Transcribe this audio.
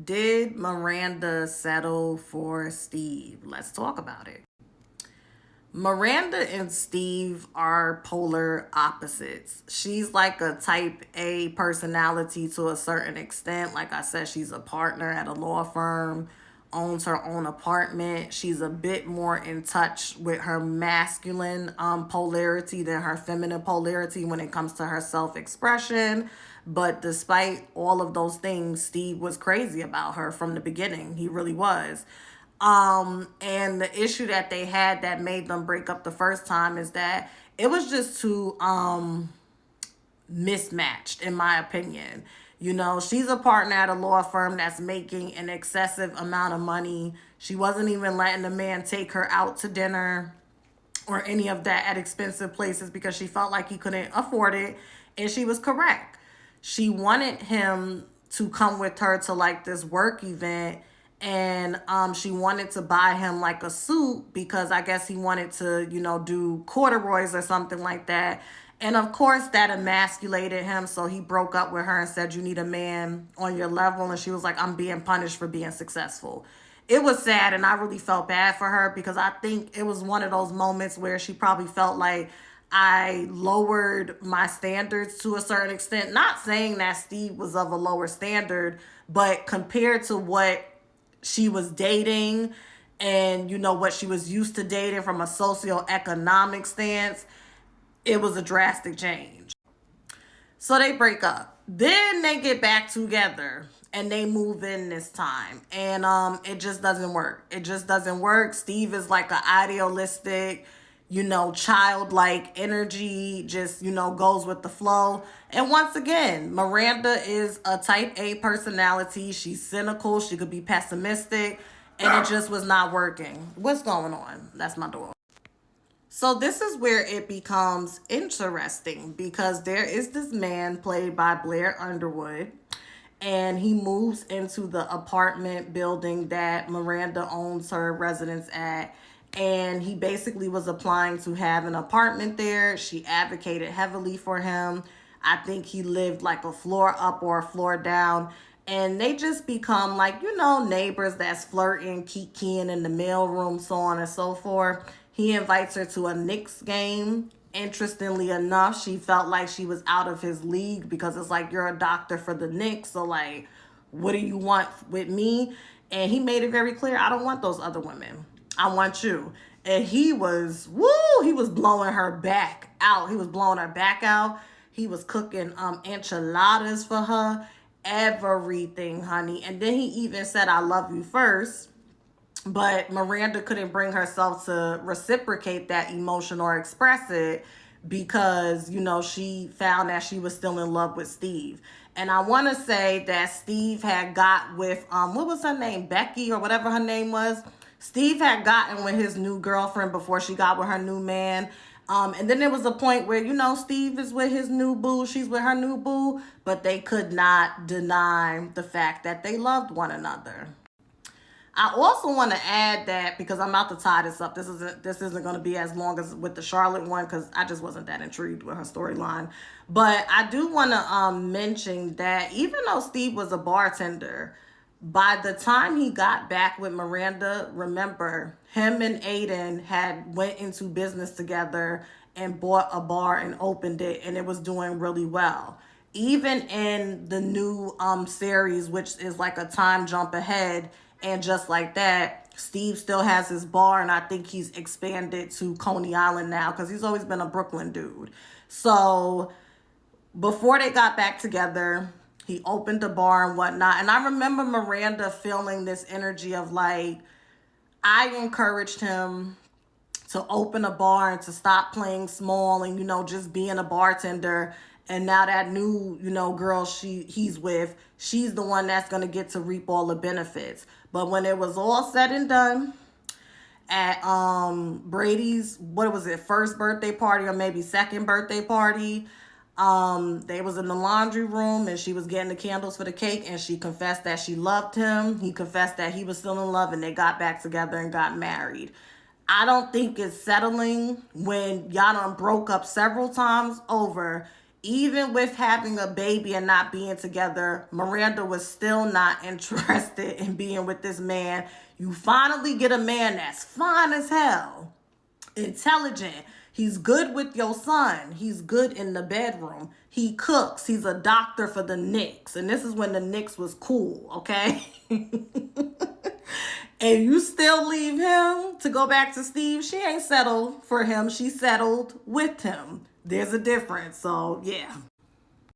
Did Miranda settle for Steve? Let's talk about it. Miranda and Steve are polar opposites. She's like a type A personality to a certain extent. Like I said, she's a partner at a law firm, owns her own apartment. She's a bit more in touch with her masculine polarity than her feminine polarity when it comes to her self expression. But despite all of those things, Steve was crazy about her from the beginning. He really was. And the issue that they had that made them break up the first time is that it was just too mismatched, in my opinion. You know, she's a partner at a law firm that's making an excessive amount of money. She wasn't even letting the man take her out to dinner or any of that at expensive places because she felt like he couldn't afford it. And she was correct. She wanted him to come with her to like this work event, and she wanted to buy him like a suit because I guess he wanted to, do corduroys or something like that. And of course, that emasculated him. So he broke up with her and said, "You need a man on your level." And she was like, "I'm being punished for being successful." It was sad, and I really felt bad for her because I think it was one of those moments where she probably felt like I lowered my standards to a certain extent. Not saying that Steve was of a lower standard, but compared to what she was dating and what she was used to dating from a socioeconomic stance, it was a drastic change. So they break up. Then they get back together and they move in this time. And it just doesn't work. It just doesn't work. Steve is like an idealistic, childlike energy, just, goes with the flow. And once again, Miranda is a type A personality. She's cynical. She could be pessimistic. And it just was not working. What's going on? That's my door. So this is where it becomes interesting because there is this man played by Blair Underwood, and he moves into the apartment building that Miranda owns her residence at. And he basically was applying to have an apartment there. She advocated heavily for him. I think he lived like a floor up or a floor down. And they just become like, neighbors that's flirting, kikiing in the mailroom, so on and so forth. He invites her to a Knicks game. Interestingly enough, she felt like she was out of his league because it's like, you're a doctor for the Knicks, so like, what do you want with me? And he made it very clear, I don't want those other women. I want you. And he was blowing her back out. He was blowing her back out. He was cooking enchiladas for her. Everything, honey. And then he even said, "I love you" first. But Miranda couldn't bring herself to reciprocate that emotion or express it because, she found that she was still in love with Steve. And I want to say that Steve had got with, what was her name? Becky or whatever her name was. Steve had gotten with his new girlfriend before she got with her new man. And then there was a point where, Steve is with his new boo. She's with her new boo. But they could not deny the fact that they loved one another. I also want to add that because I'm about to tie this up. This isn't going to be as long as with the Charlotte one because I just wasn't that intrigued with her storyline. But I do want to mention that even though Steve was a bartender, by the time he got back with Miranda, remember, him and Aiden had went into business together and bought a bar and opened it, and it was doing really well. Even in the new series, which is like a time jump ahead, and just like that, Steve still has his bar, and I think he's expanded to Coney Island now because he's always been a Brooklyn dude. So before they got back together, he opened the bar and whatnot. And I remember Miranda feeling this energy of like, I encouraged him to open a bar and to stop playing small and, just being a bartender. And now that new, girl he's with, she's the one that's going to get to reap all the benefits. But when it was all said and done at Brady's, what was it, first birthday party or maybe second birthday party, they was in the laundry room and she was getting the candles for the cake and she confessed that she loved him. He confessed that he was still in love and they got back together and got married. I don't think it's settling when y'all done broke up several times over even with having a baby and not being together, Miranda was still not interested in being with this man. You finally get a man that's fine as hell, intelligent. He's good with your son. He's good in the bedroom. He cooks. He's a doctor for the Knicks. And this is when the Knicks was cool, okay? And you still leave him to go back to Steve. She ain't settled for him. She settled with him. There's a difference. So, yeah.